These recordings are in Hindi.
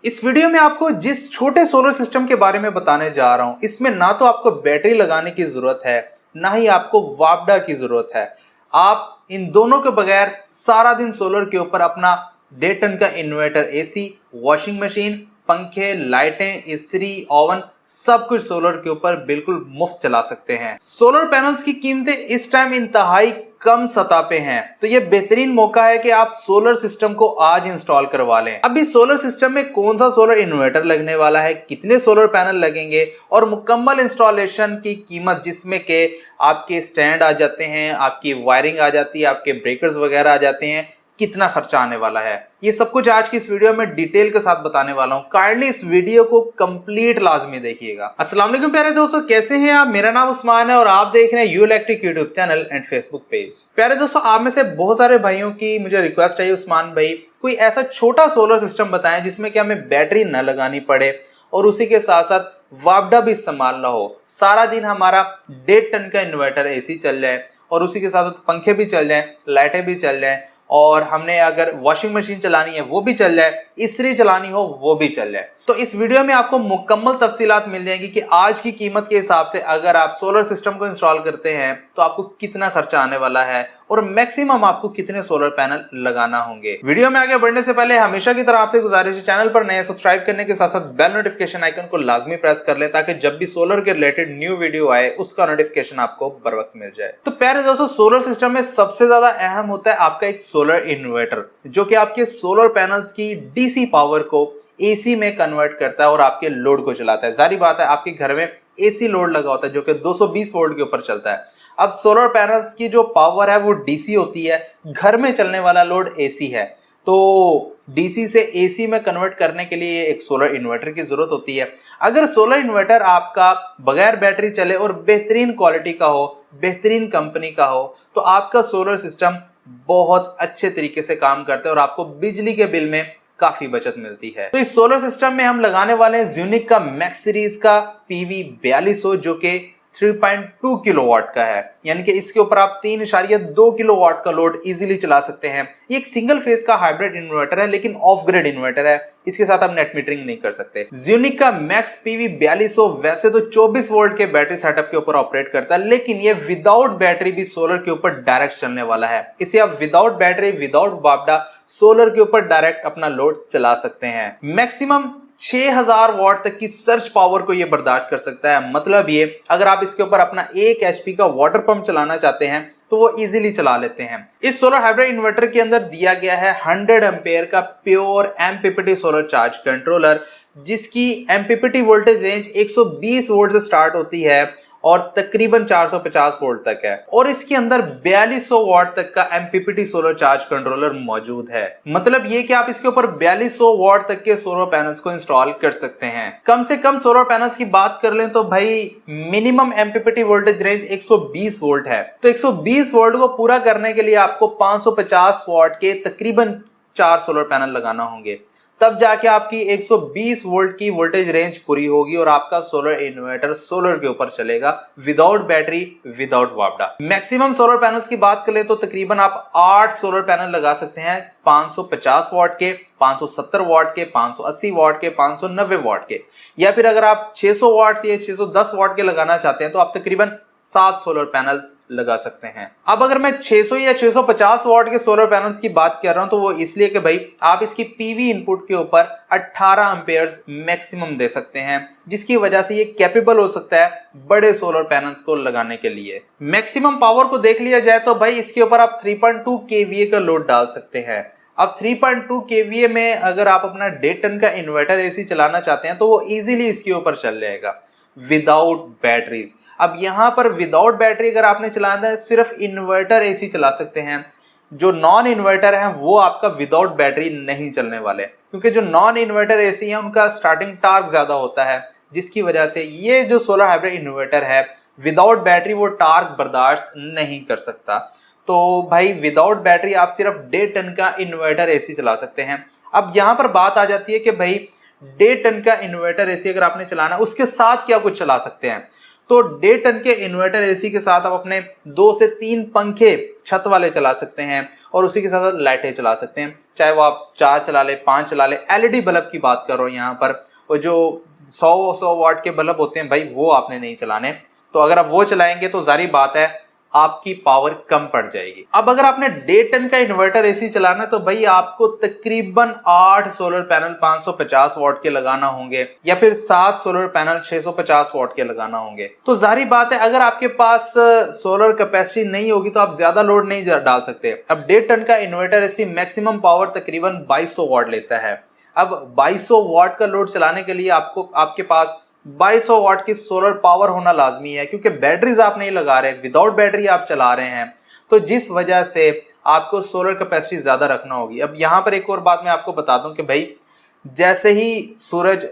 इस वीडियो में आपको जिस छोटे सोलर सिस्टम के बारे में बताने जा रहा हूं, इसमें ना तो आपको बैटरी लगाने की जरूरत है, ना ही आपको वापडा की जरूरत है। आप इन दोनों के बगैर सारा दिन सोलर के ऊपर अपना 1.5 टन का इन्वर्टर, एसी, वॉशिंग मशीन, पंखे, लाइटें, इस्त्री, ओवन सब कुछ सोलर के ऊपर बिल्कुल मुफ्त चला सकते हैं। सोलर पैनल्स की कीमतें इस टाइम इंतहाई कम सतह पे हैं, तो ये बेहतरीन मौका है कि आप सोलर सिस्टम को आज इंस्टॉल करवा लें। अभी सोलर सिस्टम में कौन सा सोलर इन्वर्टर लगने वाला है, कितने सोलर पैनल लगेंगे और मुकम्मल इंस्टॉलेशन की कीमत, जिसमें के आपके स्टैंड आ जाते हैं, आपकी वायरिंग आ जाती है, आपके ब्रेकर्स वगैरह आ जाते हैं, कितना खर्चा आने वाला है, ये सब कुछ आज की इस वीडियो में डिटेल के साथ बताने वाला हूं। काइंडली इस वीडियो को कंप्लीट लाजमी देखिएगा। अस्सलाम वालेकुम प्यारे दोस्तों, कैसे हैं आप? मेरा नाम उस्मान है और आप देख रहे हैं you electric YouTube channel and Facebook page. प्यारे दोस्तों, आप में से बहुत सारे भाइयों की मुझे रिक्वेस्ट है, उस्मान भाई कोई ऐसा छोटा सोलर सिस्टम बताएं जिसमें कि हमें बैटरी न लगानी पड़े और उसी के साथ साथ वापडा भी संभालना हो, सारा दिन हमारा 1.5 टन का इन्वर्टर एसी चल जाए और उसी के साथ साथ पंखे भी चल जाए, लाइटें भी चल जाए और हमने अगर वॉशिंग मशीन चलानी है वो भी चल जाए, इस्त्री चलानी हो वो भी चल जाए। तो इस वीडियो में आपको मुकम्मल तफसीलात मिल जाएंगी कि आज की कीमत के हिसाब से अगर आप सोलर सिस्टम को इंस्टॉल करते हैं तो आपको कितना खर्चा आने वाला है और मैक्सिमम आपको कितने सोलर पैनल लगाना होंगे। वीडियो में आगे बढ़ने से पहले हमेशा की तरह आपसे गुजारिश है, चैनल पर नए सब्सक्राइब करने के साथ साथ बेल नोटिफिकेशन आइकन को लाजमी प्रेस कर ले ताकि जब भी सोलर के रिलेटेड न्यू वीडियो आए उसका नोटिफिकेशन आपको बर वक्त मिल जाए। तो प्यारे दोस्तों, सोलर सिस्टम में सबसे ज्यादा अहम होता है आपका एक सोलर इन्वर्टर, जो कि आपके सोलर पैनल्स की डीसी पावर को एसी में कन्वर्ट करता है और आपके लोड को चलाता है। जारी बात है, आपके घर में एसी लोड लगा होता है जो कि 220 वोल्ट के ऊपर चलता है। अब सोलर पैनल्स की जो पावर है वो डीसी होती है, घर में चलने वाला लोड एसी है, तो डीसी से एसी में कन्वर्ट करने के लिए एक सोलर इन्वर्टर की जरूरत होती है। अगर सोलर इन्वर्टर आपका बगैर बैटरी चले और बेहतरीन क्वालिटी का हो, बेहतरीन कंपनी का हो, तो आपका सोलर सिस्टम बहुत अच्छे तरीके से काम करता है और आपको बिजली के बिल में काफी बचत मिलती है। तो इस सोलर सिस्टम में हम लगाने वाले हैं ज़्यूनिक का मैक्स सीरीज का PV 4200 जो कि 3.2 किलोवाट का है, यानी कि इसके ऊपर आप 3.2 किलोवाट का लोड इजीली चला सकते हैं। ये एक सिंगल फेज का हाइब्रिड इन्वर्टर है, लेकिन ऑफ ग्रिड इन्वर्टर है, इसके साथ आप नेट मीटरिंग नहीं कर सकते। ज़्यूनिक का मैक्स PV 4200 वैसे तो 24 वोल्ट के बैटरी सेटअप के ऊपर ऑपरेट करता है, लेकिन ये विदाउट बैटरी भी सोलर के ऊपर डायरेक्ट चलने वाला है। इसे आप विदाउट बैटरी, विदाउट वापडा सोलर के ऊपर डायरेक्ट अपना लोड चला सकते हैं। मैक्सिमम 6000 वॉट तक की सर्च पावर को ये बर्दाश्त कर सकता है। मतलब ये, अगर आप इसके ऊपर अपना 1 HP का वाटर पंप चलाना चाहते हैं तो वो इजीली चला लेते हैं। इस सोलर हाइब्रिड इन्वर्टर के अंदर दिया गया है 100 एम्पेयर का pure MPPT solar charge controller, जिसकी MPPT वोल्टेज रेंज 120 वोल्ट से स्टार्ट होती है और तकरीबन 450 वोल्ट तक है, और इसके अंदर 4200 वॉट तक का MPPT सोलर चार्ज कंट्रोलर मौजूद है। मतलब ये कि आप इसके ऊपर 4200 वॉट तक के सोलर पैनल्स को इंस्टॉल कर सकते हैं। कम से कम सोलर पैनल्स की बात कर लें तो भाई minimum MPPT voltage range 120 volt है, तो 120 वोल्ट को पूरा करने के लिए आपको 550 वॉट के तकरीबन 4 सोलर पैनल लगाना होंगे, तब जाके आपकी 120 वोल्ट की वोल्टेज रेंज पूरी होगी और आपका सोलर इन्वर्टर सोलर के ऊपर चलेगा विदाउट बैटरी, विदाउट वापडा। मैक्सिमम सोलर पैनल्स की बात करें तो तकरीबन आप 8 सोलर पैनल लगा सकते हैं, 550 वॉट के, 570 वॉट के, 580 वॉट के, 590 वॉट के, या फिर अगर आप 600 वॉट या 610 वॉट के लगाना चाहते हैं तो आप तकरीबन 7 सोलर पैनल्स लगा सकते हैं। अब अगर मैं 600 या 650 वॉट के सोलर पैनल्स की बात कर रहा हूं तो वो इसलिए कि भाई आप इसकी PV इनपुट के ऊपर 18 एम्पेयर्स मैक्सिमम दे सकते हैं, जिसकी वजह से ये कैपेबल हो सकता है बड़े सोलर पैनल्स को लगाने के लिए। मैक्सिमम पावर को देख लिया जाए तो भाई इसके ऊपर आप 3.2 kVA का लोड डाल सकते हैं। अब 3.2 kVA में अगर आप अपना 1.5 टन का इन्वर्टर एसी चलाना चाहते हैं तो वो इजीली इसके ऊपर चल जाएगा विदाउट बैटरीज। अब यहां पर विदाउट बैटरी अगर आपने चलाना है, सिर्फ इन्वर्टर एसी चला सकते हैं। जो नॉन इन्वर्टर है वो आपका विदाउट बैटरी नहीं चलने वाले, क्योंकि जो नॉन इन्वर्टर एसी है उनका स्टार्टिंग टार्क ज्यादा होता है, जिसकी वजह से ये जो सोलर हाइब्रिड इन्वर्टर है विदाउट बैटरी वो टार्क बर्दाश्त नहीं कर सकता। तो भाई विदाउट बैटरी आप सिर्फ 1.5 टन का इन्वर्टर एसी चला सकते हैं। अब यहां पर बात आ जाती है कि भाई 1.5 टन का इन्वर्टर एसी अगर आपने चलाना, उसके साथ क्या कुछ चला सकते हैं। तो 1.5 टन के इन्वर्टर एसी के साथ आप अपने 2 से 3 पंखे छत वाले चला सकते हैं और उसी के साथ लाइटें चला सकते हैं, चाहे वो आप 4 चला ले, 5 चला ले। एलईडी बल्ब की बात कर रहा हूँ यहाँ पर, वो जो 100 वाट के बल्ब होते हैं भाई, वो आपने नहीं चलाने। तो अगर आप वो चलाएंगे तो जारी बात है आपकी पावर कम पड़ जाएगी। अब अगर आपने 1.5 टन का इन्वर्टर एसी चलाना है तो भाई आपको तकरीबन 8 सोलर पैनल 550 वाट के लगाना होंगे या फिर 7 सोलर पैनल 650 वाट के लगाना होंगे। तो जारी बात है अगर आपके पास सोलर कैपेसिटी नहीं होगी तो आप ज्यादा लोड नहीं डाल सकते। अब 1.5 टन का इन्वर्टर एसी मैक्सिमम पावर तकरीबन 2200 वाट लेता है। अब 2200 वाट का लोड चलाने के लिए आपको आपके पास 2200 वाट की सोलर पावर होना लाजमी है, क्योंकि बैटरीज आप नहीं लगा रहे, विदाउट बैटरी आप चला रहे हैं, तो जिस वजह से आपको सोलर कैपेसिटी ज्यादा रखना होगी। अब यहां पर एक और बात मैं आपको बता दूं कि भाई जैसे ही सूरज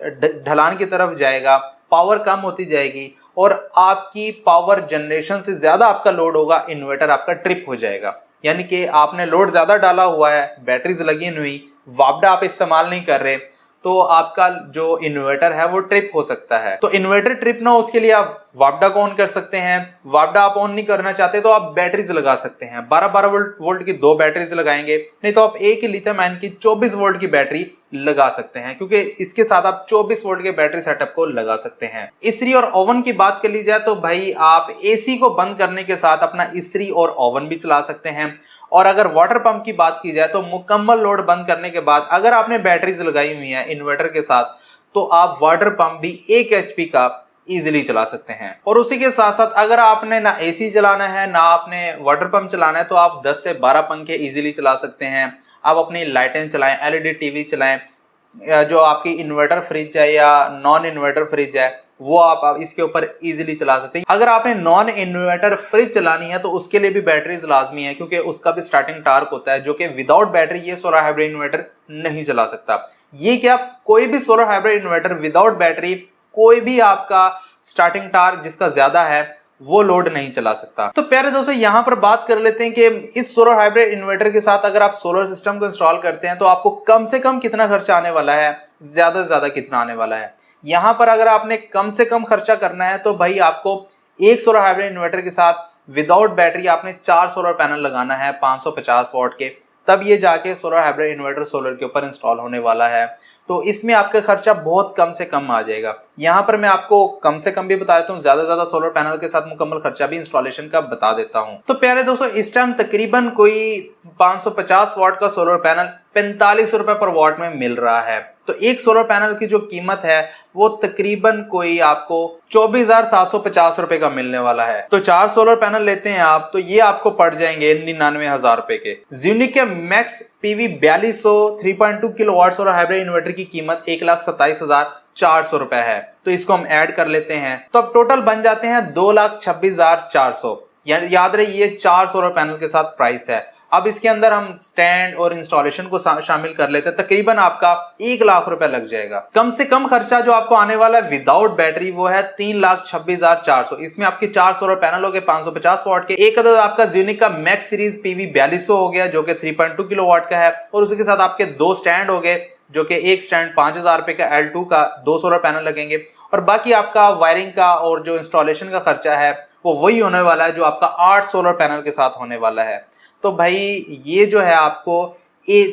ढलान की तरफ जाएगा पावर कम होती जाएगी और आपकी पावर जनरेशन से ज्यादा आपका लोड होगा, इन्वर्टर आपका ट्रिप हो जाएगा। यानी कि आपने लोड ज्यादा डाला हुआ है, बैटरीज लगी हुई, वापडा आप इस्तेमाल नहीं कर रहे, तो आपका जो इन्वर्टर है वो ट्रिप हो सकता है। तो इन्वर्टर ट्रिप ना हो उसके लिए आप वापडा को ऑन कर सकते हैं। वापडा आप ऑन नहीं करना चाहते तो आप बैटरीज लगा सकते हैं, 12-12 वोल्ट की 2 बैटरीज लगाएंगे, नहीं तो आप एक ही लिथियम आयन की 24 वोल्ट की बैटरी लगा सकते हैं, क्योंकि इसके साथ आप 24 वोल्ट के बैटरी सेटअप को लगा सकते हैं। इस्त्री और ओवन की बात कर ली जाए तो भाई आप एसी को बंद करने के साथ अपना इस्त्री और ओवन भी चला सकते हैं। और अगर वाटर पंप की बात की जाए तो मुकम्मल लोड बंद करने के बाद अगर आपने बैटरीज लगाई हुई है इन्वर्टर के साथ तो आप वाटर पंप भी 1 HP का इजीली चला सकते हैं। और उसी के साथ साथ अगर आपने ना एसी चलाना है ना आपने वाटर पंप चलाना है तो आप 10 से 12 पंखे इजीली चला सकते हैं। आप अपनी लाइटें चलाएं, एलईडी टीवी चलाएं, जो आपकी इन्वर्टर फ्रिज है या नॉन इन्वर्टर फ्रिज है वो आप इसके ऊपर इजीली चला सकते हैं। अगर आपने नॉन इन्वर्टर फ्रिज चलानी है तो उसके लिए भी बैटरीज लाजमी है, क्योंकि उसका भी स्टार्टिंग टार्क होता है जो कि विदाउट बैटरी ये सोलर हाइब्रिड इन्वर्टर नहीं चला सकता। ये क्या, कोई भी solar hybrid inverter without battery कोई भी आपका स्टार्टिंग टार्क जिसका ज्यादा है वो लोड नहीं चला सकता। तो प्यारे दोस्तों यहां पर बात कर लेते हैं कि इस सोलर हाइब्रिड इन्वर्टर के साथ अगर आप सोलर सिस्टम को इंस्टॉल करते हैं तो आपको कम से कम कितना खर्चा आने वाला है, ज्यादा से ज्यादा कितना आने वाला है। यहां पर अगर आपने कम से कम खर्चा करना है तो भाई आपको एक सोलर हाइब्रिड इन्वर्टर के साथ विदाउट बैटरी आपने 4 सोलर पैनल लगाना है 550 वाट के, तब ये जाके सोलर हाइब्रिड इन्वर्टर सोलर के ऊपर इंस्टॉल होने वाला है। तो इसमें आपका खर्चा बहुत कम से कम आ जाएगा। यहाँ पर मैं आपको कम से कम भी बता देता हूँ, ज्यादा सोलर पैनल के साथ मुकम्मल खर्चा भी इंस्टॉलेशन का बता देता हूँ। तो प्यारे दोस्तों इस टाइम तकरीबन कोई 550 वाट का सोलर पैनल 45 रुपए पर वाट में मिल रहा है। तो एक सोलर पैनल की जो कीमत है वो तकरीबन कोई आपको 24,750 रुपए का मिलने वाला है। तो 4 सोलर पैनल लेते हैं आप तो ये आपको पड़ जाएंगे 99,000 रुपए के। ज़्यूनिक के max PV 4200 3.2 kilowatt solar hybrid inverter की कीमत 1,27,400 रुपए है। तो इसको हम ऐड कर लेते हैं तो अब टोटल बन जाते हैं 2,26,400। याद रहे ये 4 सोलर पैनल के साथ प्राइस है। अब इसके अंदर हम स्टैंड और इंस्टॉलेशन को शामिल कर लेते हैं, तकरीबन आपका 1 लाख रुपए लग जाएगा। कम से कम खर्चा जो आपको आने वाला है विदाउट बैटरी वो है 3,26,400। इसमें आपके 4 सोलर पैनल हो गए 550 वाट के, एक अदद आपका ज़्यूनिक का मैक्स सीरीज पीवी 4200 हो गया जो कि 3.2 किलोवाट का है, और उसी के साथ आपके 2 स्टैंड हो गए जो कि एक स्टैंड 5,000 रुपए का L2 का 2 सोलर पैनल लगेंगे, और बाकी आपका वायरिंग का और जो इंस्टॉलेशन का खर्चा है वो वही होने वाला है जो आपका 8 सोलर पैनल के साथ होने वाला है। तो भाई ये जो है आपको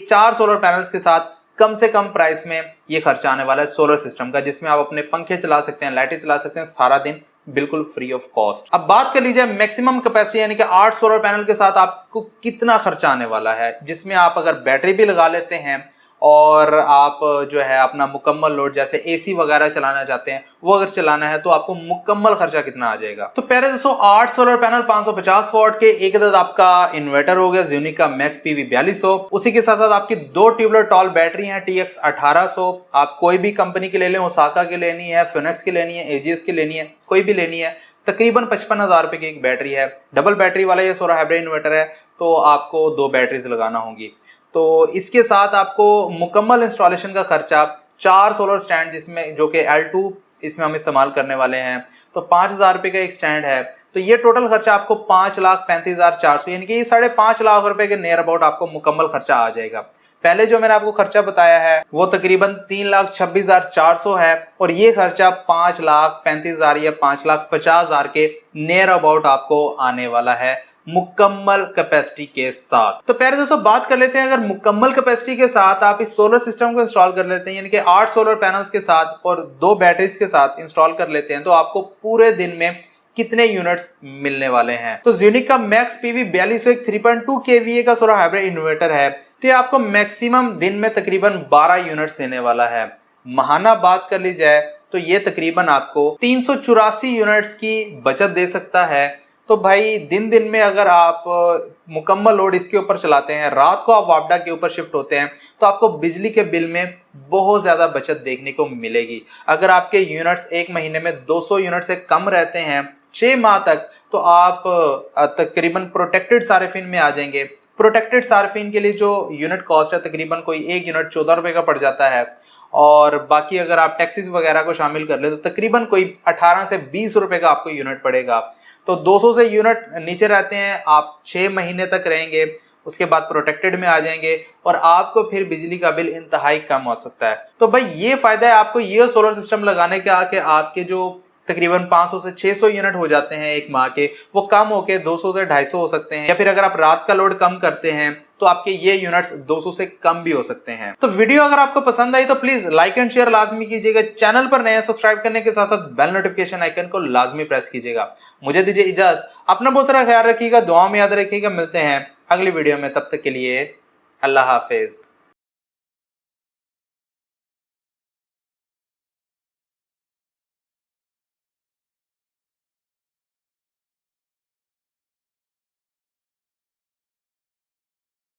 4 सोलर पैनल्स के साथ कम से कम प्राइस में ये खर्चा आने वाला है सोलर सिस्टम का, जिसमें आप अपने पंखे चला सकते हैं, लाइटें चला सकते हैं सारा दिन बिल्कुल फ्री ऑफ कॉस्ट। अब बात कर लीजिए मैक्सिमम कैपेसिटी यानी कि 8 सोलर पैनल के साथ आपको कितना खर्चा आने वाला है, जिसमें आप अगर बैटरी भी लगा लेते हैं और आप जो है अपना मुकम्मल लोड जैसे एसी वगैरह चलाना चाहते हैं वो अगर चलाना है तो आपको मुकम्मल खर्चा कितना आ जाएगा। तो पहले दोस्तों 8 सोलर पैनल 550 वाट के, एक अदद आपका इन्वर्टर हो गया ज़्यूनिक का मैक्स पीवी 4200, उसी के साथ साथ आपकी 2 ट्यूबलर टॉल बैटरी हैं TX 1800। आप कोई भी कंपनी की ले लें, ओसाका की लेनी है, फिनिक्स की लेनी है, AGS की लेनी है, कोई भी लेनी है, तकरीबन 55,000 रुपए की एक बैटरी है। डबल बैटरी वाला ये सोलर हाइब्रिड इन्वर्टर है तो आपको 2 बैटरीज लगाना होंगी। तो इसके साथ आपको मुकम्मल इंस्टॉलेशन का खर्चा 4 सोलर स्टैंड जिसमें जो कि L2 इसमें हम इस्तेमाल करने वाले हैं तो 5,000 रुपए का एक स्टैंड है, तो ये टोटल खर्चा आपको 5,35,400 यानी कि 5.5 लाख रुपए के नियर अबाउट आपको मुकम्मल खर्चा आ जाएगा। पहले जो मैंने आपको खर्चा बताया है वो तकरीबन 3,26,400 है और ये खर्चा 5,35,000 या 5,50,000 के नियर अबाउट आपको आने वाला है मुकम्मल कैपेसिटी के साथ। तो प्यारे दोस्तों बात कर लेते हैं, अगर मुकम्मल कैपेसिटी के साथ आप इस सोलर सिस्टम को इंस्टॉल कर लेते हैं, यानी कि 8 सोलर पैनल्स के साथ और 2 बैटरीज के साथ इंस्टॉल कर लेते हैं, तो आपको पूरे दिन में कितने यूनिट्स मिलने वाले हैं। तो ज़्यूनिक का मैक्स पीवी 4201 3.2 kVA का सोलर हाइब्रिड इन्वर्टर है, तो ये आपको मैक्सिमम दिन में तकरीबन 12 यूनिट्स देने वाला है। माहाना बात कर ली जाए तो ये तकरीबन आपको 384 यूनिट्स की बचत दे सकता है। तो भाई दिन दिन में अगर आप मुकम्मल लोड इसके ऊपर चलाते हैं, रात को आप वापडा के ऊपर शिफ्ट होते हैं, तो आपको बिजली के बिल में बहुत ज्यादा बचत देखने को मिलेगी। अगर आपके यूनिट्स एक महीने में 200 यूनिट से कम रहते हैं 6 माह तक, तो आप तकरीबन प्रोटेक्टेड सार्फिन में आ जाएंगे। प्रोटेक्टेड सार्फिन के लिए जो यूनिट कॉस्ट है तकरीबन कोई एक यूनिट 14 रुपए का पड़ जाता है, और बाकी अगर आप टैक्सेस वगैरह को शामिल कर ले तो तकरीबन कोई 18 से 20 रुपए का आपको यूनिट पड़ेगा। तो 200 से यूनिट नीचे रहते हैं, आप 6 महीने तक रहेंगे, उसके बाद प्रोटेक्टेड में आ जाएंगे और आपको फिर बिजली का बिल इंतहाई कम हो सकता है। तो भाई ये फायदा है आपको ये सोलर सिस्टम लगाने का कि आपके जो तकरीबन 500 से 600 यूनिट हो जाते हैं एक माह के, वो कम होके 200 से 250 हो सकते हैं, या फिर अगर आप रात का लोड कम करते हैं तो आपके ये यूनिट्स 200 से कम भी हो सकते हैं। तो वीडियो अगर आपको पसंद आई तो प्लीज लाइक एंड शेयर लाजमी कीजिएगा। चैनल पर नया सब्सक्राइब करने के साथ साथ बेल नोटिफिकेशन आइकन को लाजमी प्रेस कीजिएगा। मुझे दीजिए इजाजत, अपना बहुत सारा ख्याल रखिएगा, दुआ में याद रखिएगा। मिलते हैं अगली वीडियो में, तब तक के लिए अल्लाह हाफिज।